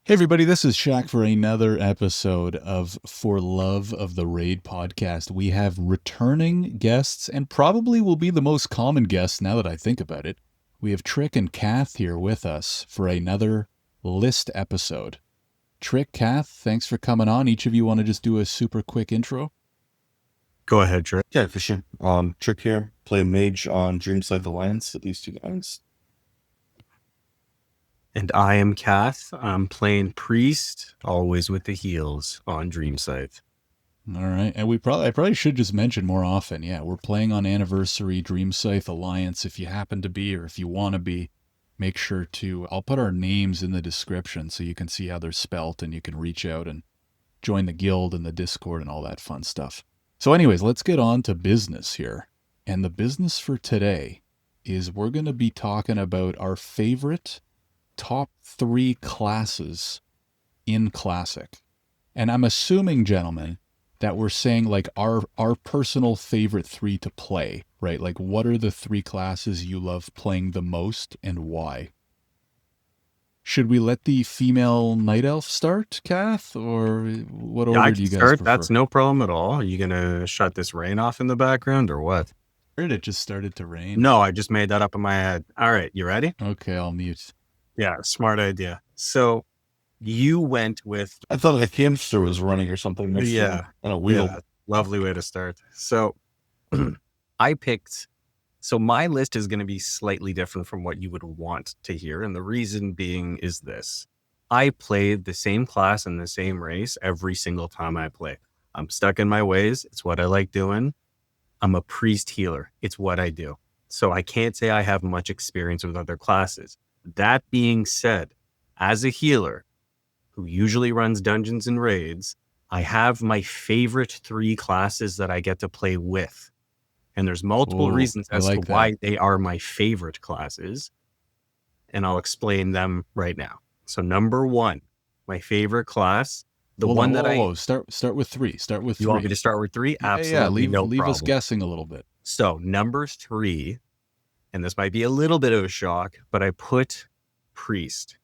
Hey everybody, this is Schach for another episode of For Love of the Raid podcast. We have returning guests and probably will be the most common guests now that I think about it. We have Trik and Kath here with us for another list episode. Trik, Kath, thanks for coming on. Each of you want to just do a super quick intro? Go ahead, Trik. Yeah, for sure. Trick here. Play a mage on Dreamside Alliance at these two guys. And I am Kath. I'm playing Priest, always with the heals on Dreamscythe. All right, and I probably should just mention more often. Yeah, we're playing on Anniversary Dreamscythe Alliance. If you happen to be, or if you want to be, make sure to. I'll put our names in the description so you can see how they're spelt, and you can reach out and join the guild and the Discord and all that fun stuff. So, anyways, let's get on to business here. And the business for today is we're going to be talking about our favorite top 3 classes in Classic. And I'm assuming, gentlemen, that we're saying like our personal favorite 3 to play, right? Like what are the 3 classes you love playing the most and why? Should we let the female night elf start, Kath, or what order I do can you guys start. prefer? That's no problem at all. Are you going to shut this rain off in the background or what? It just started to rain. No, I just made that up in my head. All right, you ready? Okay, I'll mute. Yeah, smart idea. So you went with... I thought a hamster was running or something next to him on a wheel. Yeah, lovely way to start. So I picked... So my list is going to be slightly different from what you would want to hear. And the reason being is this. I play the same class and the same race every single time I play. I'm stuck in my ways. It's what I like doing. I'm a priest healer. It's what I do. So I can't say I have much experience with other classes. That being said, as a healer who usually runs dungeons and raids, I have my favorite 3 classes that I get to play with. And there's multiple reasons as to why they are my favorite classes. And I'll explain them right now. So number 1, my favorite class, start with 3. Start with 3. You want me to start with 3? Absolutely. Yeah, leave us guessing a little bit. So number 3, and this might be a little bit of a shock, but I put Priest.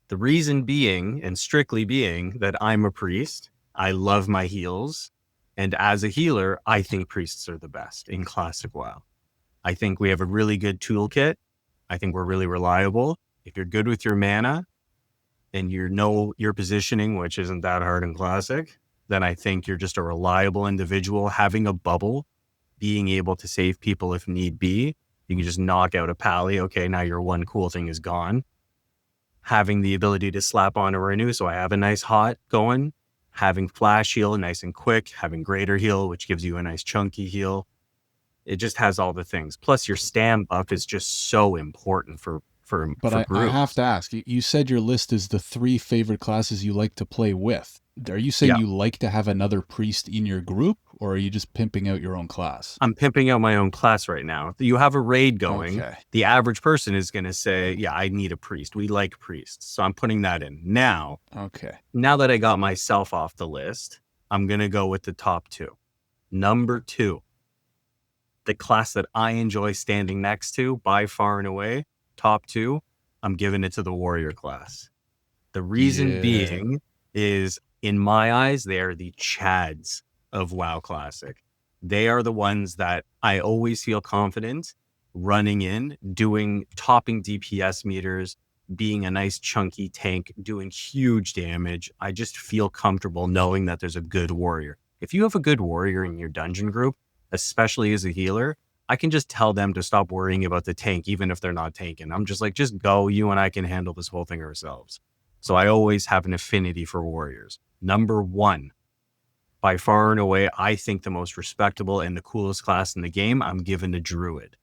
The reason being, and strictly being, that I'm a priest. I love my heals. And as a healer, I think priests are the best in Classic WoW. I think we have a really good toolkit. I think we're really reliable. If you're good with your mana and you know your positioning, which isn't that hard in Classic, then I think you're just a reliable individual. Having a bubble, being able to save people if need be. You can just knock out a pally. Okay, now your one cool thing is gone. Having the ability to slap on a renew, so I have a nice hot going. Having flash heal, nice and quick. Having greater heal, which gives you a nice chunky heal. It just has all the things. Plus your stam buff is just so important for But I have to ask, you said your list is the 3 favorite classes you like to play with. Are you saying you like to have another priest in your group, or are you just pimping out your own class? I'm pimping out my own class right now. You have a raid going. Okay. The average person is going to say, yeah, I need a priest. We like priests. So I'm putting that in. Now that I got myself off the list, I'm going to go with the top 2. Number 2, the class that I enjoy standing next to by far and away, top 2, I'm giving it to the warrior class. The reason being is, in my eyes, they are the Chads of WoW Classic. They are the ones that I always feel confident running in, topping DPS meters, being a nice chunky tank, doing huge damage. I just feel comfortable knowing that there's a good warrior. If you have a good warrior in your dungeon group, especially as a healer, I can just tell them to stop worrying about the tank, even if they're not tanking. I'm just like, just go, you and I can handle this whole thing ourselves. So I always have an affinity for warriors. Number 1, by far and away, I think the most respectable and the coolest class in the game, I'm giving to Druid.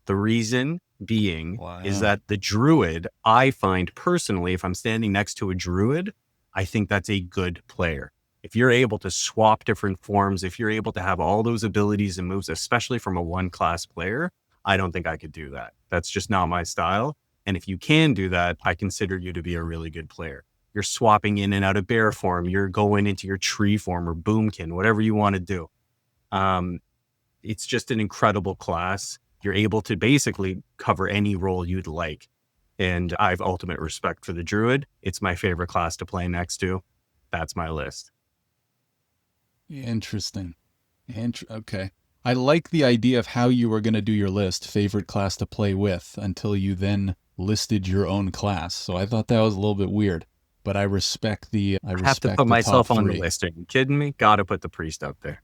The reason being is that the Druid, I find personally, if I'm standing next to a Druid, I think that's a good player. If you're able to swap different forms, if you're able to have all those abilities and moves, especially from a 1-class player, I don't think I could do that. That's just not my style. And if you can do that, I consider you to be a really good player. You're swapping in and out of bear form. You're going into your tree form or boomkin, whatever you want to do. It's just an incredible class. You're able to basically cover any role you'd like. And I have ultimate respect for the druid. It's my favorite class to play next to. That's my list. Interesting. Okay. I like the idea of how you were going to do your list, favorite class to play with, until you then listed your own class. So I thought that was a little bit weird, but I respect the I have to put myself on the list. Are you kidding me? Got to put the priest up there.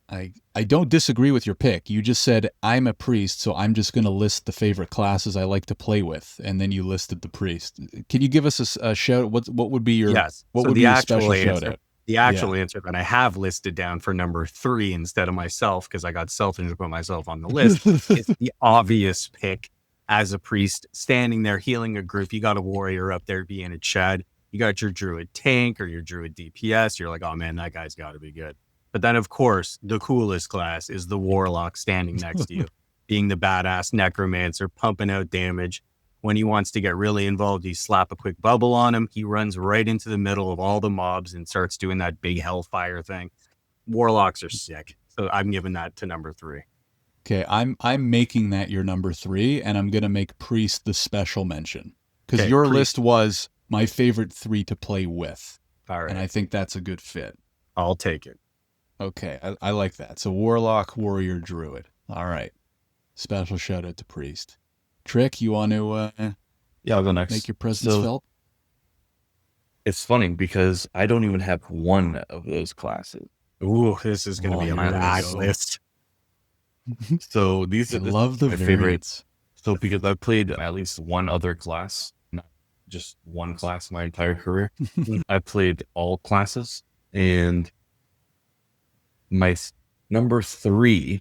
I don't disagree with your pick. You just said, I'm a priest, so I'm just going to list the favorite classes I like to play with, and then you listed the priest. Can you give us a shout? What would be your special shout out? The actual answer that I have listed down for number 3 instead of myself, because I got selfish to put myself on the list, is the obvious pick as a priest, standing there healing a group. You got a warrior up there being a Chad. You got your druid tank or your druid DPS. You're like, oh man, that guy's got to be good. But then, of course, the coolest class is the warlock standing next to you, being the badass necromancer, pumping out damage. When he wants to get really involved, you slap a quick bubble on him. He runs right into the middle of all the mobs and starts doing that big hellfire thing. Warlocks are sick. So I'm giving that to number 3. Okay, I'm making that your number 3, and I'm going to make priest the special mention. Because your list was my favorite 3 to play with. All right. And I think that's a good fit. I'll take it. Okay, I like that. So warlock, warrior, druid. All right. Special shout out to priest. Trik, you want to I'll go next. Make your presence felt? It's funny because I don't even have one of those classes. Ooh, this is going to be a bad list. So these are love the favorites. So because I've played at least one other class, not just one class my entire career. I've played all classes, and my number 3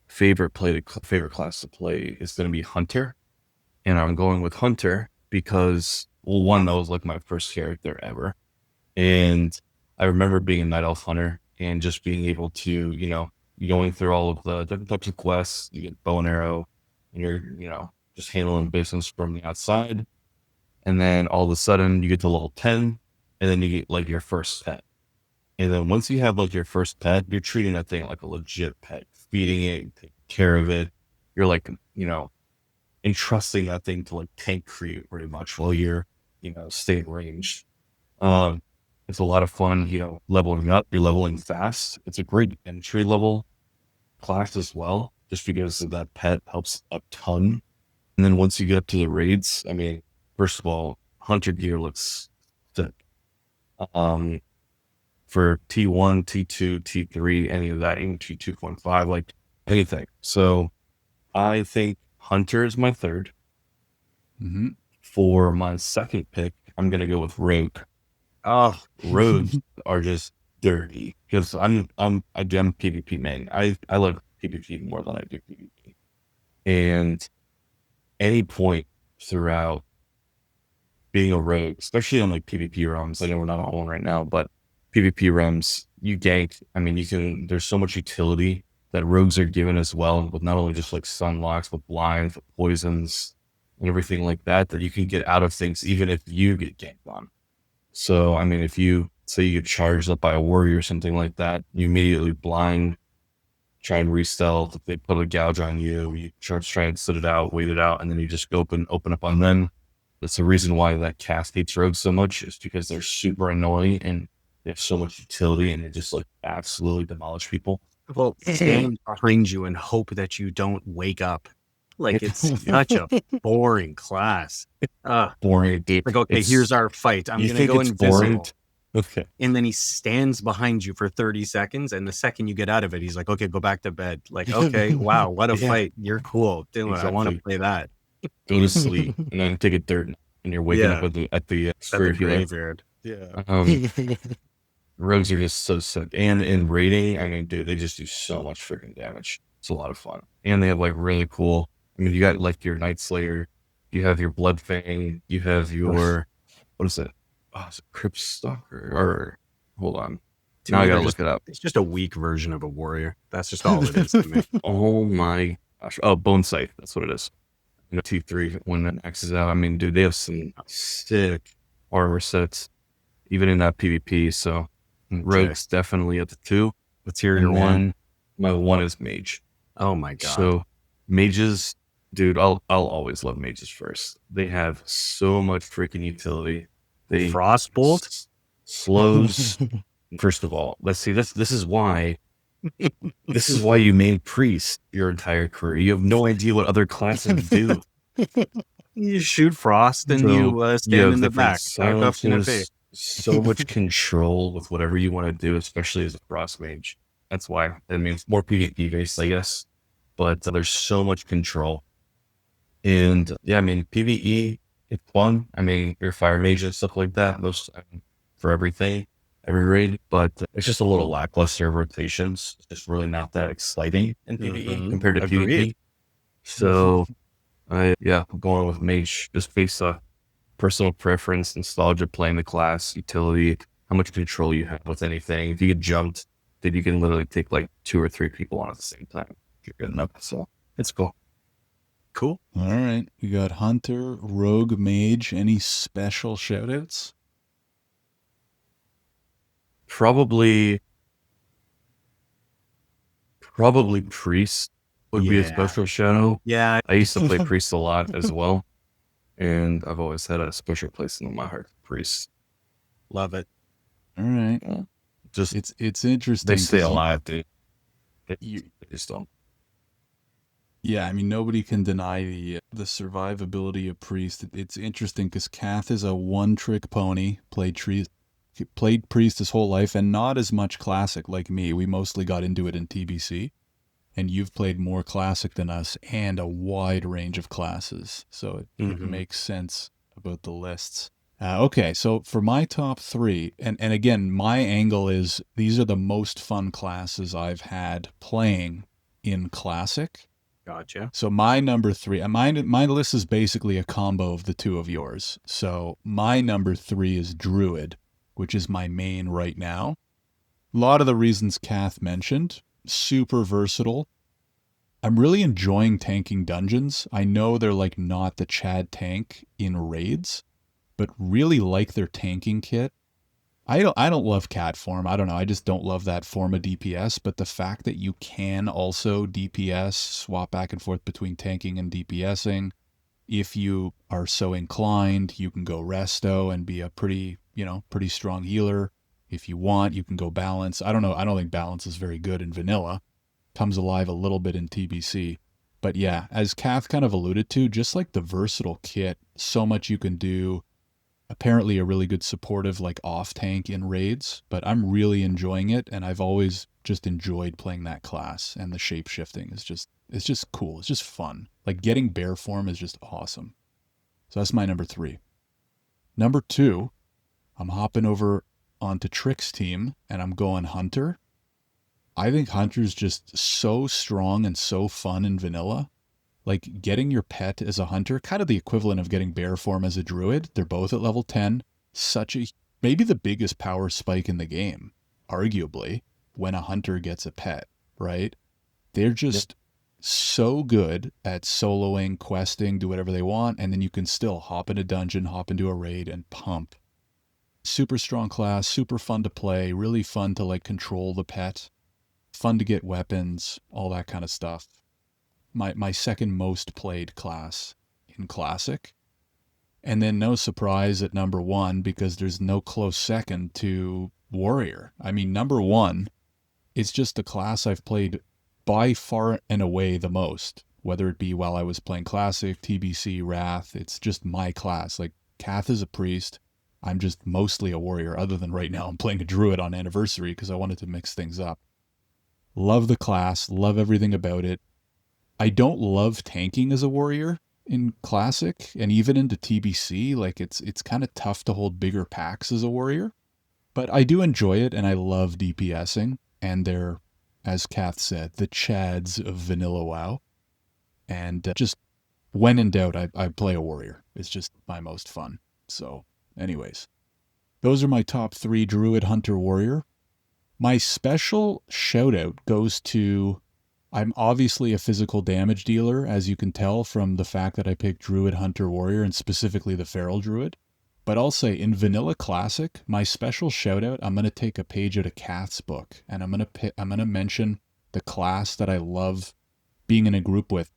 favorite class to play is going to be Hunter. And I'm going with Hunter because, well, one, that was like my first character ever. And I remember being a Night Elf Hunter and just being able to, going through all of the different types of quests. You get bow and arrow, and you're, just handling business from the outside. And then all of a sudden you get to level 10, and then you get like your first pet. And then once you have like your first pet, you're treating that thing like a legit pet, feeding it, taking care of it. You're like, entrusting that thing to like tank for you pretty much while you're, stay ranged. It's a lot of fun, leveling up. You're leveling fast. It's a great entry level class as well, just because that pet helps a ton. And then once you get up to the raids, I mean, first of all, Hunter gear looks sick. For T1, T2, T3, any of that, even T2.5, like anything. So I think Hunter is my third. Mm-hmm. For my second pick, I'm going to go with Rogue. Oh, Rogues are just dirty because I'm PvP main. I like PvP more than I do PvP. And any point throughout being a rogue, especially on like PvP realms, I know we're not on one right now, but PvP realms, you gank. I mean, there's so much utility that rogues are given as well, with not only just like sunlocks, but blinds, but poisons, and everything like that you can get out of things, even if you get ganked on. So, I mean, if you say you get charged up by a warrior or something like that, you immediately blind, try and re-stealth. If they put a gouge on you, you try and sit it out, wait it out, and then you just open up on them. That's the reason why that cast hates rogues so much, is because they're super annoying and they have so much utility, and they just like absolutely demolish people. Well, stand behind you and hope that you don't wake up. Like, it's such a boring class. Boring. Like, okay, here's our fight. I'm going to go invisible. Okay. And then he stands behind you for 30 seconds. And the second you get out of it, he's like, okay, go back to bed. Like, okay, wow, what a fight. You're cool. Do it. Exactly. I want to play that. Go to sleep and then take a dirt, and you're waking up at the graveyard. Yeah. Rogues are just so sick. And in raiding, I mean, dude, they just do so much freaking damage. It's a lot of fun. And they have like really cool, I mean, you got like your Night Slayer, you have your Bloodfang, you have your, what is it? Oh, is it Crypt Stalker? Or, hold on. Now I gotta look it up. It's just a weak version of a warrior. That's just all it is to me. Oh my gosh. Oh, Bone Scythe. That's what it is. T3, when that axes out, I mean, dude, they have some sick armor sets, even in that PvP. So, Rogue's definitely at the 2. Let's hear your one. My 1 is Mage. Oh my God. So, mages Dude, I'll always love mages first. They have so much freaking utility. They Frostbolt slows. First of all, let's see. This is why. This is why you main priest your entire career. You have no idea what other classes do. You shoot frost and So you stand have in the different back. Back up in a bit. so much control with whatever you want to do, especially as a frost mage. That's why. I mean, it's more PvP based, I guess. But there's so much control. And yeah, I mean, PvE, it's fun. I mean, you're fire mage and stuff like that, most for everything, every raid. But it's just a little lackluster rotations. It's just really not that exciting in PvE compared to PvP. So, I'm going with mage just based on personal preference, nostalgia, playing the class, utility, how much control you have with anything. If you get jumped, then you can literally take like 2 or 3 people on at the same time if you're good enough. So it's cool. Cool. All right. We got Hunter, Rogue, Mage. Any special shoutouts? Probably Priest would be a special shadow. Yeah. I used to play Priest a lot as well. And I've always had a special place in my heart for Priest. Love it. All right. Just it's interesting. They stay alive, dude. They just don't. Yeah, I mean, nobody can deny the survivability of Priest. It's interesting because Kath is a one-trick pony, played Priest his whole life, and not as much Classic like me. We mostly got into it in TBC, and you've played more Classic than us and a wide range of classes. So it makes sense about the lists. Okay, so for my top 3, and again, my angle is these are the most fun classes I've had playing in Classic. Gotcha. So my number 3, my list is basically a combo of the two of yours. So my number 3 is Druid, which is my main right now. A lot of the reasons Kath mentioned, super versatile. I'm really enjoying tanking dungeons. I know they're like not the Chad tank in raids, but really like their tanking kit. I don't love cat form. I don't know. I just don't love that form of DPS. But the fact that you can also DPS, swap back and forth between tanking and DPSing, if you are so inclined, you can go resto and be a pretty strong healer. If you want, you can go balance. I don't know. I don't think balance is very good in vanilla. Comes alive a little bit in TBC. But yeah, as Kath kind of alluded to, just like the versatile kit, so much you can do. Apparently a really good supportive like off tank in raids, but I'm really enjoying it, and I've always just enjoyed playing that class, and the shape shifting is just cool. It's just fun. Like getting bear form is just awesome. So that's my number 3. Number 2, I'm hopping over onto Trik's team and I'm going Hunter. I think Hunter's just so strong and so fun in vanilla. Like getting your pet as a hunter, kind of the equivalent of getting bear form as a druid. They're both at level 10. Maybe the biggest power spike in the game, arguably, when a hunter gets a pet, right? They're just so good at soloing, questing, do whatever they want, and then you can still hop in a dungeon, hop into a raid, and pump. Super strong class, super fun to play, really fun to like control the pet, fun to get weapons, all that kind of stuff. My second most played class in Classic. And then no surprise at number 1, because there's no close second to Warrior. I mean, number 1, it's just the class I've played by far and away the most, whether it be while I was playing Classic, TBC, Wrath. It's just my class. Like, Kath is a priest. I'm just mostly a warrior, other than right now I'm playing a druid on Anniversary because I wanted to mix things up. Love the class, love everything about it. I don't love tanking as a warrior in Classic, and even into TBC. Like it's kind of tough to hold bigger packs as a warrior, but I do enjoy it, and I love DPSing, and they're, as Kath said, the Chads of vanilla WoW. And just when in doubt, I play a warrior. It's just my most fun. So anyways, those are my top 3: Druid, Hunter, Warrior. My special shout out goes to, I'm obviously a physical damage dealer, as you can tell from the fact that I picked Druid, Hunter, Warrior, and specifically the Feral Druid. But I'll say in Vanilla Classic, my special shout out, I'm going to take a page out of Kath's book, and I'm going to mention the class that I love being in a group with.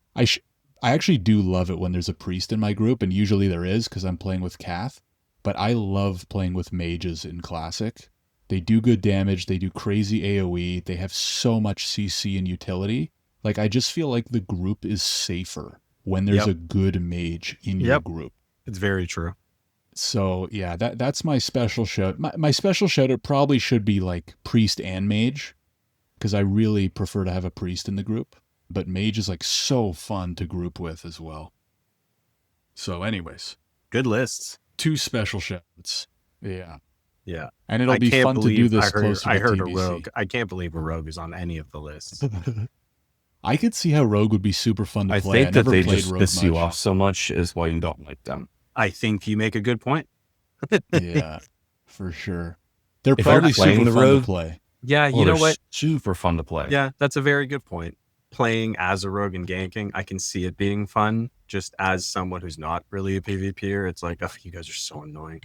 I actually do love it when there's a priest in my group, and usually there is because I'm playing with Kath. But I love playing with mages in Classic. They do good damage. They do crazy AoE. They have so much CC and utility. Like, I just feel like the group is safer when there's a good mage in your group. It's very true. So, yeah, that's my special shout. My special shout out probably should be like priest and mage, because I really prefer to have a priest in the group. But mage is like so fun to group with as well. So anyways. Good lists. 2 special shouts. Yeah. Yeah. And it'll be fun to do this closer to I heard TBC. a rogue. I can't believe a rogue is on any of the lists. I could see how rogue would be super fun to play. I think that they just piss you off so much is why you don't like them. I think you make a good point. Yeah, for sure. They're probably super fun to play. Yeah, you know what? Super fun to play. Yeah, that's a very good point. Playing as a rogue and ganking, I can see it being fun. Just as someone who's not really a PvPer, it's like, oh, you guys are so annoying.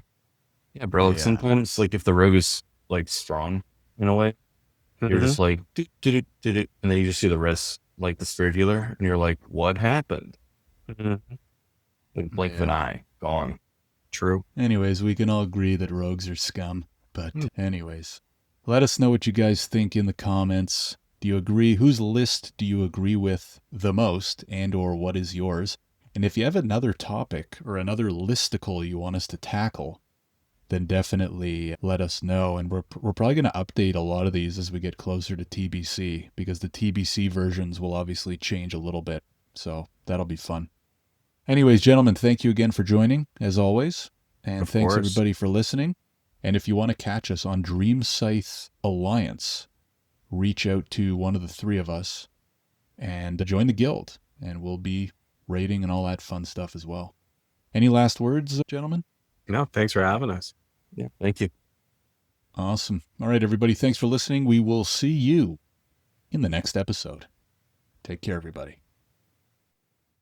Yeah, bro. Like sometimes, like if the rogue is like strong in a way, you're just like, and then you just see the rest, like the spirit healer, and you're like, what happened? Like blink of an eye, gone. True. Anyways, we can all agree that rogues are scum. But anyways, let us know what you guys think in the comments. Do you agree? Whose list do you agree with the most, and or what is yours? And if you have another topic or another listicle you want us to tackle, then definitely let us know. And we're probably going to update a lot of these as we get closer to TBC, because the TBC versions will obviously change a little bit. So that'll be fun. Anyways, gentlemen, thank you again for joining, as always. And thanks everybody for listening. And if you want to catch us on Dream Scythe Alliance, reach out to one of the 3 of us and join the guild. And we'll be raiding and all that fun stuff as well. Any last words, gentlemen? No, thanks for having us. Yeah, thank you. Awesome. All right, everybody, thanks for listening. We will see you in the next episode. Take care, everybody.